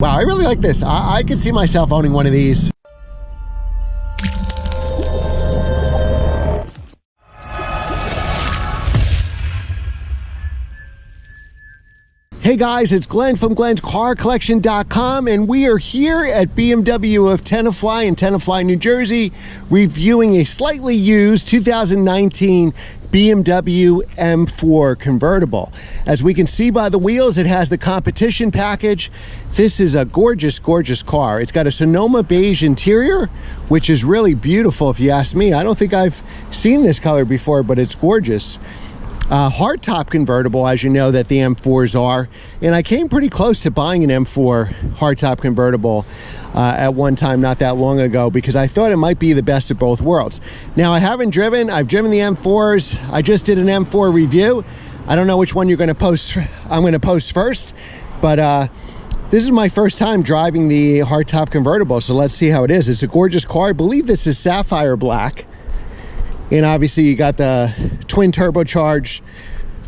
Wow, I really like this. I could see myself owning one of these. Hey guys, it's Glenn from Glenn'sCarCollection.com, and we are here at BMW of Tenafly in Tenafly, New Jersey, reviewing a slightly used 2019 BMW M4 convertible. As we can see by the wheels, it has the competition package. This is a gorgeous, gorgeous car. It's got a Sonoma beige interior, which is really beautiful if you ask me. I don't think I've seen this color before, but it's gorgeous. Hardtop convertible, as you know that the M4s are, and I came pretty close to buying an M4 hardtop convertible at one time not that long ago, because I thought it might be the best of both worlds. Now, I've driven the M4s. I just did an M4 review. I don't know which one I'm going to post first, but this is my first time driving the hardtop convertible, so let's see how it is. It's a gorgeous car. I believe this is sapphire black. And obviously you got the twin turbocharged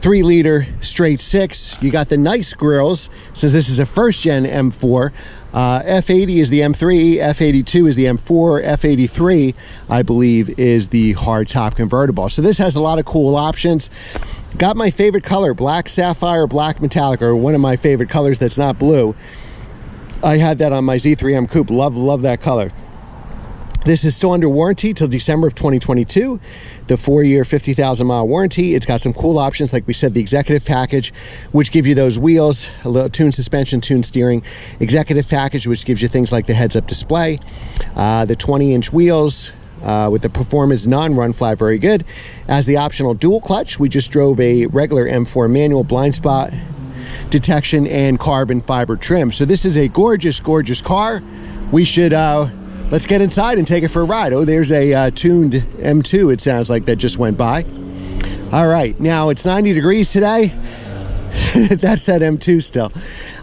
3-liter straight 6. You got the nice grills, since this is a first gen M4. F80 is the M3, F82 is the M4, F83 I believe is the hardtop convertible. So this has a lot of cool options. Got my favorite color, black sapphire, black metallic, or one of my favorite colors that's not blue. I had that on my Z3 M Coupe. Love that color. This is still under warranty till December of 2022, the 4-year, 50,000 mile warranty. It's got some cool options, like we said, the executive package, which give you those wheels, a little tuned suspension, tuned steering. Executive package, which gives you things like the heads-up display, the 20-inch wheels, with the performance non-run flat, very good. As the optional dual clutch, we just drove a regular M4 manual, blind spot detection, and carbon fiber trim. So this is a gorgeous, gorgeous car. We should... let's get inside and take it for a ride. Oh, there's a tuned M2, it sounds like, that just went by. All right, now it's 90 degrees today. That's that M2 still.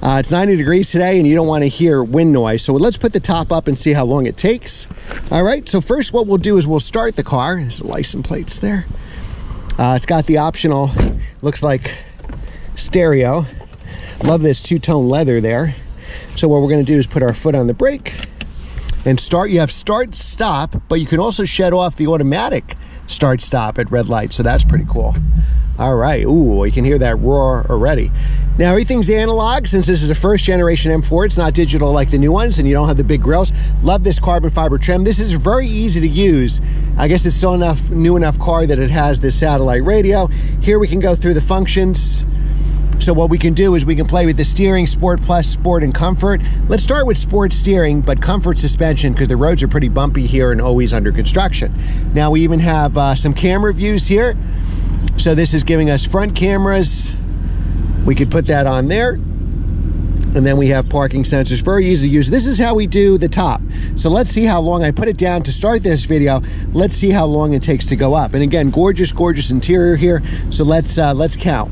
It's 90 degrees today, and you don't want to hear wind noise. So let's put the top up and see how long it takes. All right, so first what we'll do is we'll start the car. There's the license plates there. It's got the optional, looks like stereo. Love this two-tone leather there. So what we're going to do is put our foot on the brake and start. You have start stop, but you can also shut off the automatic start stop at red light, so that's pretty cool. All right, ooh, you can hear that roar already. Now everything's analog, since this is a first generation M4. It's not digital like the new ones, and you don't have the big grills. Love this carbon fiber trim. This is very easy to use. I guess it's still new enough car that it has this satellite radio. Here we can go through the functions. So what we can do is we can play with the steering, Sport Plus, Sport, and Comfort. Let's start with Sport steering, but Comfort suspension, because the roads are pretty bumpy here and always under construction. Now we even have some camera views here. So this is giving us front cameras. We could put that on there. And then we have parking sensors, very easy to use. This is how we do the top. So let's see how long. I put it down to start this video. Let's see how long it takes to go up. And again, gorgeous, gorgeous interior here. So let's count.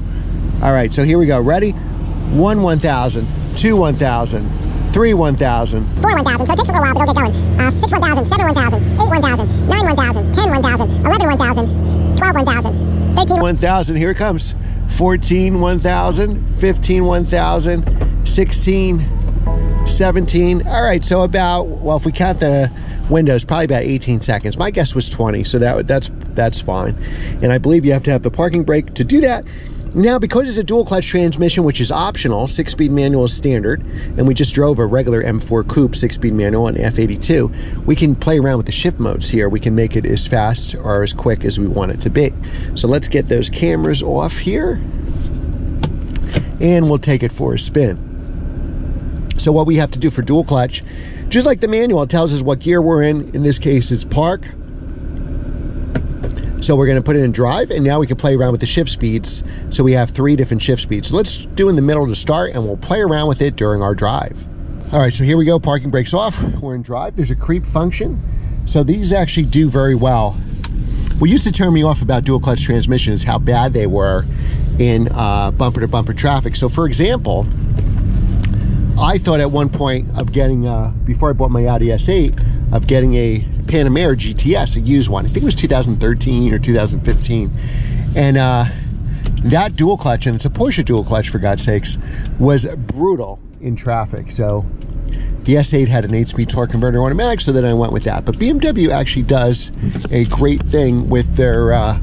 All right, so here we go. Ready? 1 1,000, 2 1,000, 3 1,000, 4 1,000. So it takes a little while, but it'll get going. 6 1,000, 7 1,000, 8 1,000, 9 1,000, 10 1,000, 11 1,000, 12 1,000, 13 1,000. Here it comes. 14 1,000, 15 1,000, 16, 17. All right, so about, well, if we count the windows, probably about 18 seconds. My guess was 20, so that's fine. And I believe you have to have the parking brake to do that. Now, because it's a dual clutch transmission, which is optional, 6-speed manual is standard, and we just drove a regular M4 Coupe 6-speed manual on F82, we can play around with the shift modes here. We can make it as fast or as quick as we want it to be. So let's get those cameras off here, and we'll take it for a spin. So what we have to do for dual clutch, just like the manual, it tells us what gear we're in. In this case, it's park. So we're going to put it in drive, and now we can play around with the shift speeds. So we have 3 different shift speeds. So let's do in the middle to start, and we'll play around with it during our drive. All right, so here we go. Parking brakes off. We're in drive. There's a creep function. So these actually do very well. What used to turn me off about dual clutch transmission is how bad they were in bumper to bumper traffic. So for example, I thought at one point of getting, before I bought my Audi S8, of getting a Panamera GTS, a used one. I think it was 2013 or 2015. And that dual clutch, and it's a Porsche dual clutch for God's sakes, was brutal. in traffic. So the S8 had an 8-speed torque converter automatic, so then I went with that. But BMW actually does a great thing with their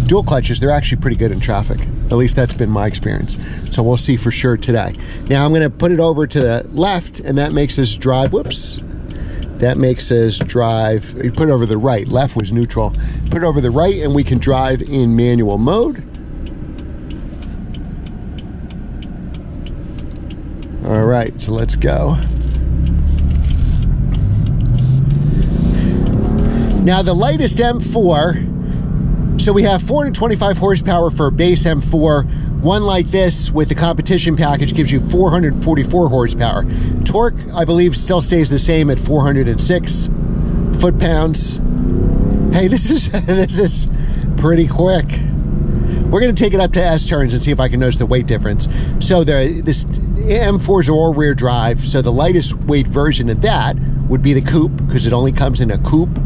dual clutches. They're actually pretty good in traffic. At least that's been my experience. So we'll see for sure today. Now I'm going to put it over to the left, and that makes us drive, whoops. That makes us drive, you put it over the right. Left was neutral. Put it over the right, and we can drive in manual mode. All right, so let's go. Now the lightest M4, so we have 425 horsepower for a base M4. One like this with the competition package gives you 444 horsepower. Torque, I believe, still stays the same at 406 foot-pounds. Hey, this is pretty quick. We're going to take it up to S turns and see if I can notice the weight difference. So this M4s are all rear drive, so the lightest weight version of that would be the coupe, because it only comes in a coupe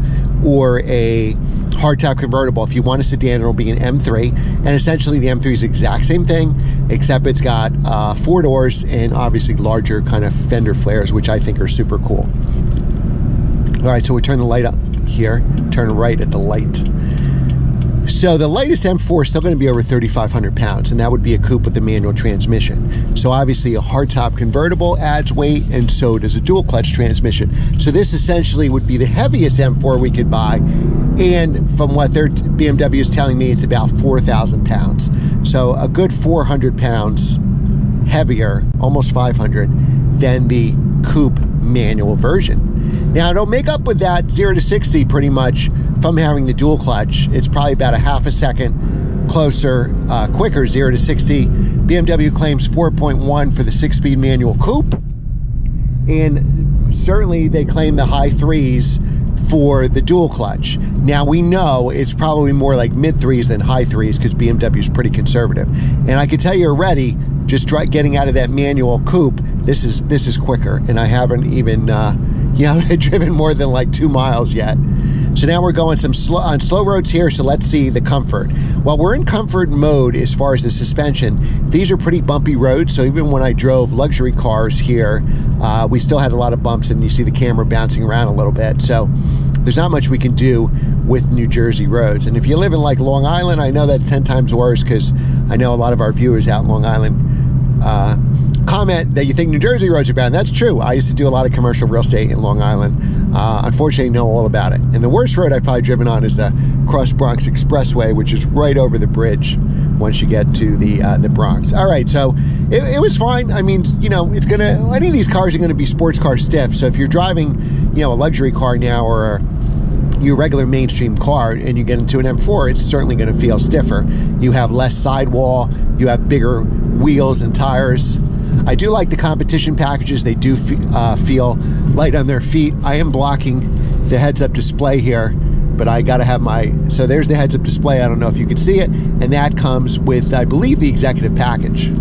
or a hardtop convertible. If you want a sedan, it'll be an M3, and essentially the M3 is the exact same thing, except it's got 4 doors and obviously larger kind of fender flares, which I think are super cool. All right, so we turn the light up here, turn right at the light. So the lightest M4 is still going to be over 3,500 pounds, and that would be a coupe with a manual transmission. So obviously a hardtop convertible adds weight, and so does a dual clutch transmission. So this essentially would be the heaviest M4 we could buy, and from what BMW is telling me, it's about 4,000 pounds. So a good 400 pounds heavier, almost 500, than the coupe manual version. Now it'll make up with that 0 to 60 pretty much from having the dual clutch. It's probably about a half a second closer, quicker 0 to 60. BMW claims 4.1 for the 6-speed manual coupe, and certainly they claim the high 3s for the dual clutch. Now we know it's probably more like mid 3s than high 3s, because BMW is pretty conservative. And I can tell you already, just getting out of that manual coupe, this is quicker, and I haven't even driven more than like 2 miles yet. So now we're going on slow roads here, so let's see the comfort. Well, we're in comfort mode as far as the suspension. These are pretty bumpy roads, so even when I drove luxury cars here, we still had a lot of bumps, and you see the camera bouncing around a little bit. So there's not much we can do with New Jersey roads. And if you live in like Long Island, I know that's 10 times worse, because I know a lot of our viewers out in Long Island comment that you think New Jersey roads are bad, and that's true. I used to do a lot of commercial real estate in Long Island. Unfortunately, know all about it. And the worst road I've probably driven on is the Cross Bronx Expressway, which is right over the bridge once you get to the Bronx. All right, so it was fine. I mean, it's gonna, any of these cars are gonna be sports car stiff. So if you're driving, a luxury car now, or your regular mainstream car, and you get into an M4, it's certainly going to feel stiffer. You have less sidewall, you have bigger wheels and tires. I do like the competition packages. They do feel light on their feet. I am blocking the heads-up display here, but I got to have so there's the heads-up display. I don't know if you can see it, and that comes with, I believe, the executive package.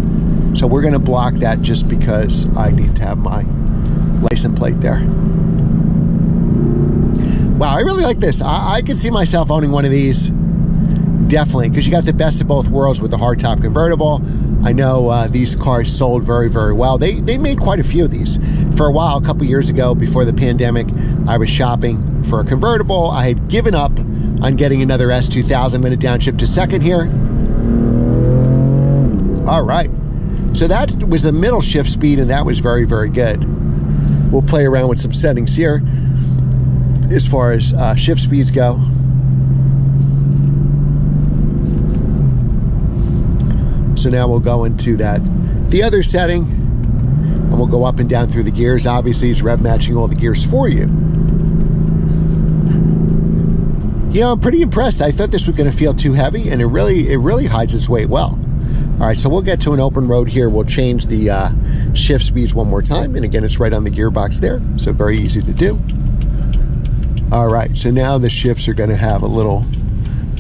So we're going to block that just because I need to have my license plate there. Wow, I really like this. I could see myself owning one of these, definitely, because you got the best of both worlds with the hardtop convertible. I know these cars sold very, very well. They made quite a few of these. For a while, a couple years ago, before the pandemic, I was shopping for a convertible. I had given up on getting another S2000. I'm going to downshift to second here. All right. So that was the middle shift speed, and that was very, very good. We'll play around with some settings here as far as shift speeds go. So now we'll go into the other setting, and we'll go up and down through the gears. Obviously, it's rev matching all the gears for you. I'm pretty impressed. I thought this was going to feel too heavy, and it really hides its weight well. All right, so we'll get to an open road here. We'll change the shift speeds one more time, and again, it's right on the gearbox there, so very easy to do. All right, so now the shifts are going to have a little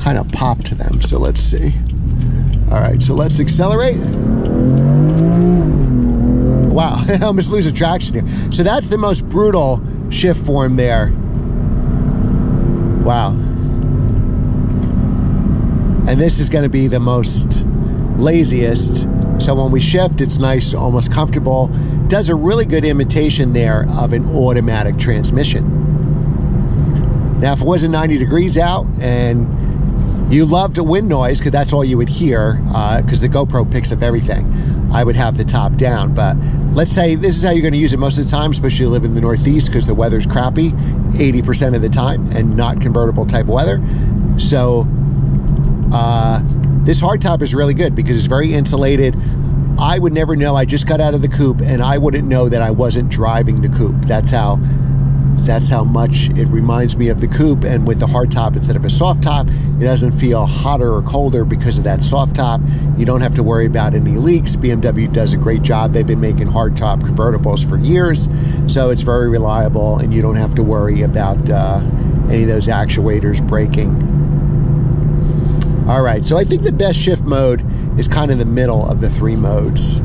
kind of pop to them, so let's see. All right, so let's accelerate. Wow, I almost lose traction here. So that's the most brutal shift form there. Wow. And this is going to be the most laziest So when we shift, it's nice, almost comfortable. Does a really good imitation there of an automatic transmission. Now, if it wasn't 90 degrees out and you loved a wind noise, because that's all you would hear, because the GoPro picks up everything, I would have the top down. But let's say this is how you're going to use it most of the time, especially if you live in the Northeast, because the weather's crappy 80% of the time and not convertible type of weather. So this hardtop is really good because it's very insulated. I would never know. I just got out of the coupe and I wouldn't know that I wasn't driving the coupe. That's how much it reminds me of the coupe. And with the hardtop instead of a soft top, it doesn't feel hotter or colder because of that soft top. You don't have to worry about any leaks. BMW does a great job. They've been making hardtop convertibles for years, so it's very reliable and you don't have to worry about any of those actuators breaking. All right, so I think the best shift mode is kind of the middle of the three modes.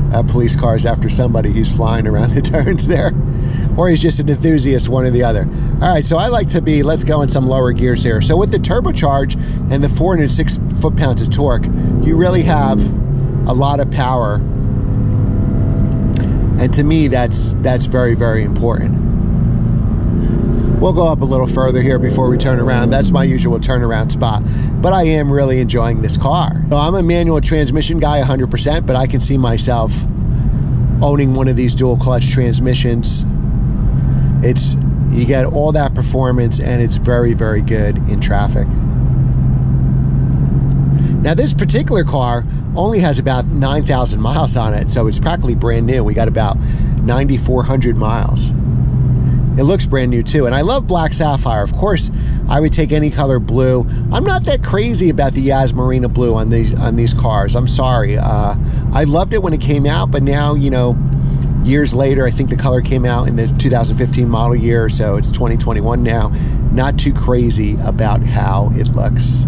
That police car is after somebody. He's flying around the turns there. Or he's just an enthusiast, one or the other. All right, so I like to be, let's go in some lower gears here. So with the turbocharge and the 406 foot-pounds of torque, you really have a lot of power. And to me, that's very, very important. We'll go up a little further here before we turn around. That's my usual turnaround spot. But I am really enjoying this car. So I'm a manual transmission guy 100%, but I can see myself owning one of these dual clutch transmissions. You get all that performance and it's very, very good in traffic. Now this particular car only has about 9,000 miles on it, so it's practically brand new. We got about 9,400 miles. It looks brand new too, and I love black sapphire. Of course, I would take any color blue. I'm not that crazy about the Yas Marina blue on these cars. I'm sorry. I loved it when it came out, but now, you know, years later, I think the color came out in the 2015 model year, so it's 2021 now. Not too crazy about how it looks.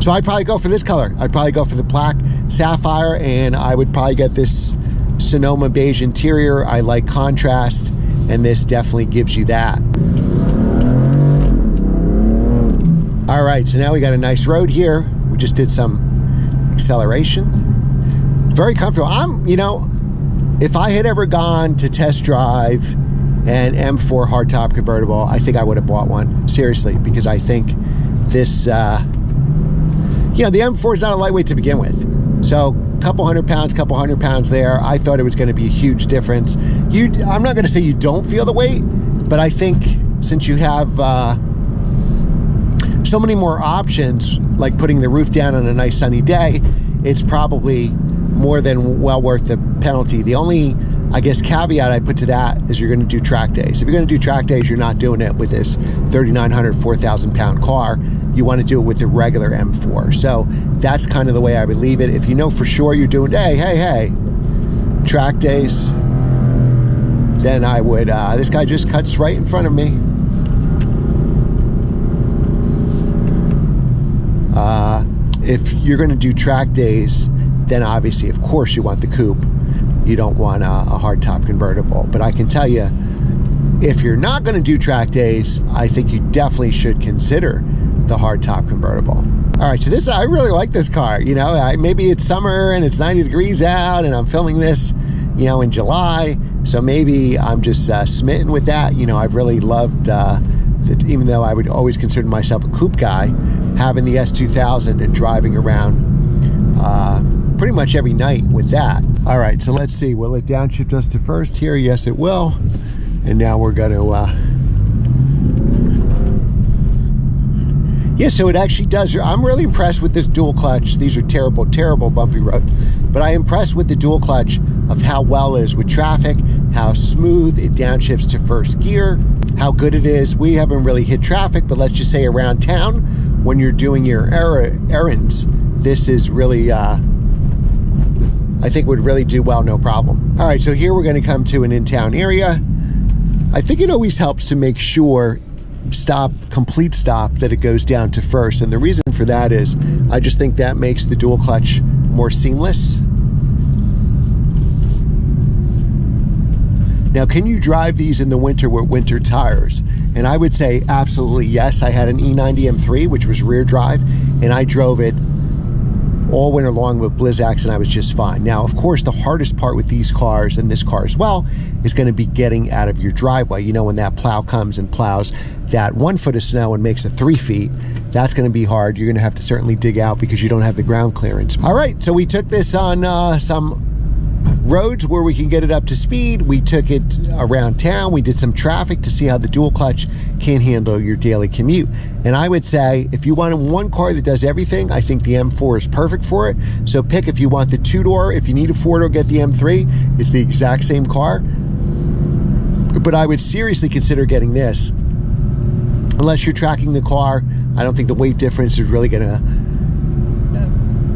So I'd probably go for this color. I'd probably go for the black sapphire, and I would probably get this Sonoma beige interior. I like contrast, and this definitely gives you that. All right, so now we got a nice road here. We just did some acceleration. Very comfortable. You know, if I had ever gone to test drive an M4 hardtop convertible, I think I would have bought one, seriously, because I think this, you know, the M4 is not a lightweight to begin with. So couple hundred pounds there. I thought it was going to be a huge difference. I'm not going to say you don't feel the weight, but I think since you have so many more options, like putting the roof down on a nice sunny day, it's probably more than well worth the penalty. The only, I guess, caveat I put to that is you're going to do track days. If you're going to do track days, you're not doing it with this 3,900, 4,000 pound car. You want to do it with the regular M4. So that's kind of the way I would leave it. If you know for sure you're doing, hey, track days, then I would, this guy just cuts right in front of me. If you're going to do track days, then obviously, of course, you want the coupe. You don't want a hardtop convertible. But I can tell you, if you're not going to do track days, I think you definitely should consider the hardtop convertible. All right, so I really like this car. You know, maybe it's summer and it's 90 degrees out and I'm filming this, you know, in July. So maybe I'm just smitten with that. You know, I've really loved, even though I would always consider myself a coupe guy, having the S2000 and driving around pretty much every night with that. All right, so let's see. Will it downshift us to first here? Yes, it will. And now we're going to... yeah, so it actually does. I'm really impressed with this dual clutch. These are terrible, terrible bumpy roads. But I'm impressed with the dual clutch of how well it is with traffic, how smooth it downshifts to first gear, how good it is. We haven't really hit traffic, but let's just say around town, when you're doing your errands, this is really, I think would really do well, no problem. All right, so here we're gonna come to an in-town area. I think it always helps to make sure complete stop, that it goes down to first. And the reason for that is I just think that makes the dual clutch more seamless. Now, can you drive these in the winter with winter tires? And I would say absolutely yes. I had an E90 M3, which was rear drive, and I drove it all winter long with Blizzaks, and I was just fine. Now, of course, the hardest part with these cars, and this car as well, is going to be getting out of your driveway. You know, when that plow comes and plows that 1 foot of snow and makes it 3 feet, that's going to be hard. You're going to have to certainly dig out because you don't have the ground clearance. All right, so we took this on some roads where we can get it up to speed. We took it around town. We did some traffic to see how the dual clutch can handle your daily commute. And I would say if you want one car that does everything, I think the M4 is perfect for it. So pick if you want the 2-door. If you need a 4-door, get the M3. It's the exact same car. But I would seriously consider getting this. Unless you're tracking the car, I don't think the weight difference is really going to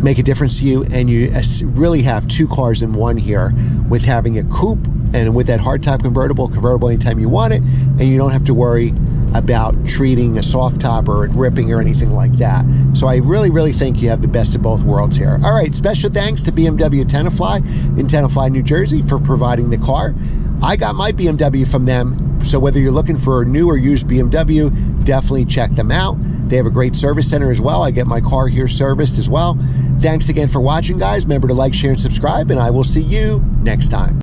make a difference to you, and you really have 2 cars in one here with having a coupe and with that hardtop convertible anytime you want it, and you don't have to worry about treating a soft top or ripping or anything like that. So I really think you have the best of both worlds here. All right, special thanks to BMW Tenafly in Tenafly, New Jersey for providing the car. I got my BMW from them, so whether you're looking for a new or used BMW, definitely check them out. They have a great service center as well. I get my car here serviced as well. Thanks again for watching, guys. Remember to like, share, and subscribe, and I will see you next time.